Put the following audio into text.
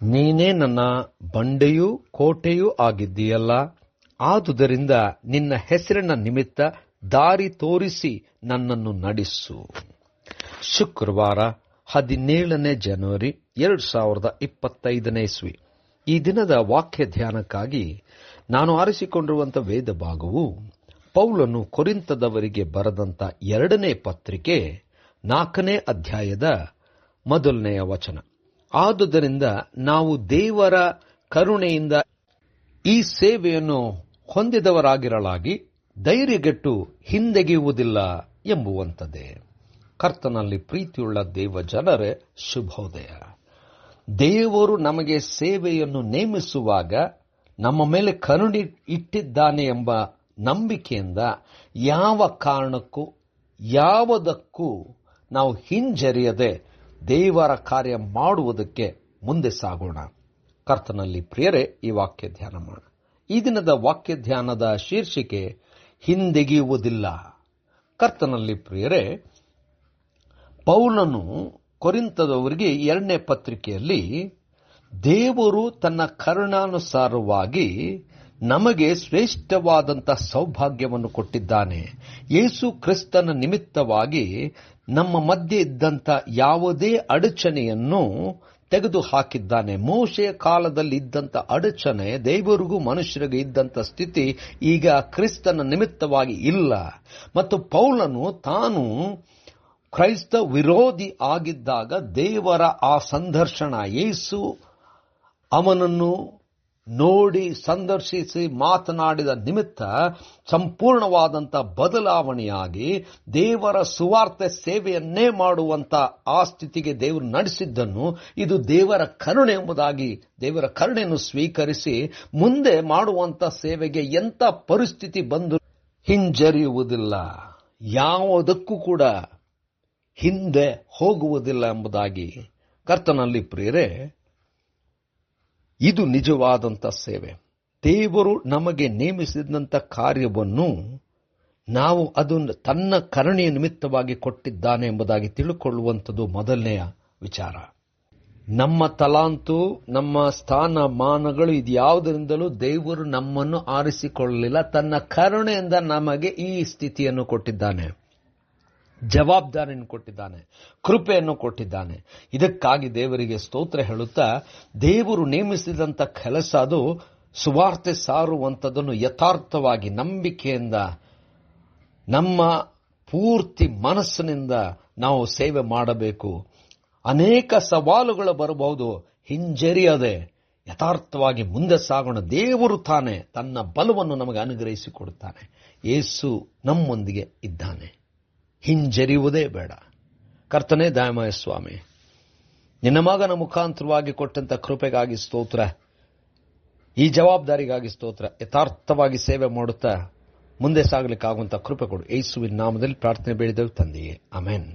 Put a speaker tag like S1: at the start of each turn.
S1: ನೀನೇ ನನ್ನ ಬಂಡೆಯೂ ಕೋಟೆಯೂ ಆಗಿದ್ದೀಯಲ್ಲ, ಆದುದರಿಂದ ನಿನ್ನ ಹೆಸರಿನ ನಿಮಿತ್ತ ದಾರಿ ತೋರಿಸಿ ನನ್ನನ್ನು ನಡೆಸು. ಶುಕ್ರವಾರ 17 ಜನವರಿ 2025 ಇಸ್ವಿ. ಈ ದಿನದ ವಾಕ್ಯ ಧ್ಯಾನಕ್ಕಾಗಿ ನಾನು ಆರಿಸಿಕೊಂಡಿರುವಂಥ ವೇದ ಭಾಗವು ಪೌಲನು ಕೊರಿಂಥದವರಿಗೆ ಬರೆದಂಥ 2ನೇ ಪತ್ರಿಕೆ 4ನೇ ಅಧ್ಯಾಯದ 1ನೇ ವಚನ. ಆದುದರಿಂದ ನಾವು ದೇವರ ಕರುಣೆಯಿಂದ ಈ ಸೇವೆಯನ್ನು ಹೊಂದಿದವರಾಗಿರಲಾಗಿ ಧೈರ್ಯಗೆಟ್ಟು ಹಿಂದೆಗೆಯುವುದಿಲ್ಲ ಎಂಬುವಂಥದ್ದೇ. ಕರ್ತನಲ್ಲಿ ಪ್ರೀತಿಯುಳ್ಳ ದೇವ ಜನರೇ, ಶುಭೋದಯ. ದೇವರು ನಮಗೆ ಸೇವೆಯನ್ನು ನೇಮಿಸುವಾಗ ನಮ್ಮ ಮೇಲೆ ಕರುಣೆ ಇಟ್ಟಿದ್ದಾನೆ ಎಂಬ ನಂಬಿಕೆಯಿಂದ ಯಾವ ಕಾರಣಕ್ಕೂ ಯಾವುದಕ್ಕೂ ನಾವು ಹಿಂಜರಿಯದೆ ದೇವರ ಕಾರ್ಯ ಮಾಡುವುದಕ್ಕೆ ಮುಂದೆ ಸಾಗೋಣ. ಕರ್ತನಲ್ಲಿ ಪ್ರಿಯರೇ, ಈ ವಾಕ್ಯ ಧ್ಯಾನ ಮಾಡೋಣ. ಈ ದಿನದ ವಾಕ್ಯ ಧ್ಯಾನದ ಶೀರ್ಷಿಕೆ ಹಿಂದೆಗೆಯುವುದಿಲ್ಲ. ಕರ್ತನಲ್ಲಿ ಪ್ರಿಯರೇ, ಪೌಲನು ಕೊರಿಂಥದವರಿಗೆ 2ನೇ ಪತ್ರಿಕೆಯಲ್ಲಿ ದೇವರು ತನ್ನ ಕರುಣಾನುಸಾರವಾಗಿ ನಮಗೆ ಶ್ರೇಷ್ಠವಾದಂಥ ಸೌಭಾಗ್ಯವನ್ನು ಕೊಟ್ಟಿದ್ದಾನೆ. ಯೇಸು ಕ್ರಿಸ್ತನ ನಿಮಿತ್ತವಾಗಿ ನಮ್ಮ ಮಧ್ಯೆ ಇದ್ದಂಥ ಯಾವುದೇ ಅಡಚಣೆಯನ್ನು ತೆಗೆದು ಹಾಕಿದ್ದಾನೆ. ಮೋಶೆಯ ಕಾಲದಲ್ಲಿ ಇದ್ದಂಥ ಅಡಚಣೆ, ದೇವರಿಗೂ ಮನುಷ್ಯರಿಗೂ ಇದ್ದಂಥ ಸ್ಥಿತಿ ಈಗ ಕ್ರಿಸ್ತನ ನಿಮಿತ್ತವಾಗಿ ಇಲ್ಲ. ಮತ್ತು ಪೌಲನು ತಾನು ಕ್ರೈಸ್ತ ವಿರೋಧಿ ಆಗಿದ್ದಾಗ ದೇವರ ಆ ಸಂದರ್ಶನ, ಯೇಸು ಅವನನ್ನು ನೋಡಿ ಸಂದರ್ಶಿಸಿ ಮಾತನಾಡಿದ ನಿಮಿತ್ತ ಸಂಪೂರ್ಣವಾದಂಥ ಬದಲಾವಣೆಯಾಗಿ ದೇವರ ಸುವಾರ್ತೆ ಸೇವೆಯನ್ನೇ ಮಾಡುವಂಥ ಆ ಸ್ಥಿತಿಗೆ ದೇವರು ನಡೆಸಿದ್ದನ್ನು ಇದು ದೇವರ ಕರುಣೆ ಎಂಬುದಾಗಿ ದೇವರ ಕರುಣೆಯನ್ನು ಸ್ವೀಕರಿಸಿ ಮುಂದೆ ಮಾಡುವಂಥ ಸೇವೆಗೆ ಎಂಥ ಪರಿಸ್ಥಿತಿ ಬಂದು ಹಿಂಜರಿಯುವುದಿಲ್ಲ, ಯಾವುದಕ್ಕೂ ಕೂಡ ಹಿಂದೆ ಹೋಗುವುದಿಲ್ಲ ಎಂಬುದಾಗಿ. ಕರ್ತನಲ್ಲಿ ಪ್ರಿಯರೇ, ಇದು ನಿಜವಾದಂಥ ಸೇವೆ. ದೇವರು ನಮಗೆ ನೇಮಿಸಿದಂಥ ಕಾರ್ಯವನ್ನು ನಾವು ಅದನ್ನು ತನ್ನ ಕರುಣೆಯ ನಿಮಿತ್ತವಾಗಿ ಕೊಟ್ಟಿದ್ದಾನೆ ಎಂಬುದಾಗಿ ತಿಳುಕೊಳ್ಳುವಂಥದ್ದು ಮೊದಲನೆಯ ವಿಚಾರ. ನಮ್ಮ ತಲಾಂತು, ನಮ್ಮ ಸ್ಥಾನಮಾನಗಳು ಇದ್ಯಾವುದರಿಂದಲೂ ದೇವರು ನಮ್ಮನ್ನು ಆರಿಸಿಕೊಳ್ಳಲಿಲ್ಲ. ತನ್ನ ಕರುಣೆಯಿಂದ ನಮಗೆ ಈ ಸ್ಥಿತಿಯನ್ನು ಕೊಟ್ಟಿದ್ದಾನೆ, ಜವಾಬ್ದಾರಿಯನ್ನು ಕೊಟ್ಟಿದ್ದಾನೆ, ಕೃಪೆಯನ್ನು ಕೊಟ್ಟಿದ್ದಾನೆ. ಇದಕ್ಕಾಗಿ ದೇವರಿಗೆ ಸ್ತೋತ್ರ ಹೇಳುತ್ತಾ, ದೇವರು ನೇಮಿಸಿದಂಥ ಕೆಲಸ ಅದು ಸುವಾರ್ತೆ ಸಾರುವಂಥದ್ದನ್ನು ಯಥಾರ್ಥವಾಗಿ ನಂಬಿಕೆಯಿಂದ ನಮ್ಮ ಪೂರ್ತಿ ಮನಸ್ಸಿನಿಂದ ನಾವು ಸೇವೆ ಮಾಡಬೇಕು. ಅನೇಕ ಸವಾಲುಗಳು ಬರಬಹುದು, ಹಿಂಜರಿಯದೆ ಯಥಾರ್ಥವಾಗಿ ಮುಂದೆ ಸಾಗೋಣ. ದೇವರು ತಾನೇ ತನ್ನ ಬಲವನ್ನು ನಮಗೆ ಅನುಗ್ರಹಿಸಿಕೊಡುತ್ತಾನೆ. ಯೇಸು ನಮ್ಮೊಂದಿಗೆ ಇದ್ದಾನೆ, ಹಿಂಜರಿಯುವುದೇ ಬೇಡ. ಕರ್ತನೇ ದಯಾಮಯ ಸ್ವಾಮಿ, ನಿನ್ನ ಮಗನ ಮುಖಾಂತರವಾಗಿ ಕೊಟ್ಟಂತ ಕೃಪೆಗಾಗಿ ಸ್ತೋತ್ರ, ಈ ಜವಾಬ್ದಾರಿಗಾಗಿ ಸ್ತೋತ್ರ. ಯಥಾರ್ಥವಾಗಿ ಸೇವೆ ಮಾಡುತ್ತಾ ಮುಂದೆ ಸಾಗಲಿಕ್ಕಾಗುವಂತ ಕೃಪೆ ಕೊಡು. ಯೇಸುವಿನ ನಾಮದಲ್ಲಿ ಪ್ರಾರ್ಥನೆ ಬೇಡಿದೆವು ತಂದೆಯೇ, ಆಮೆನ್.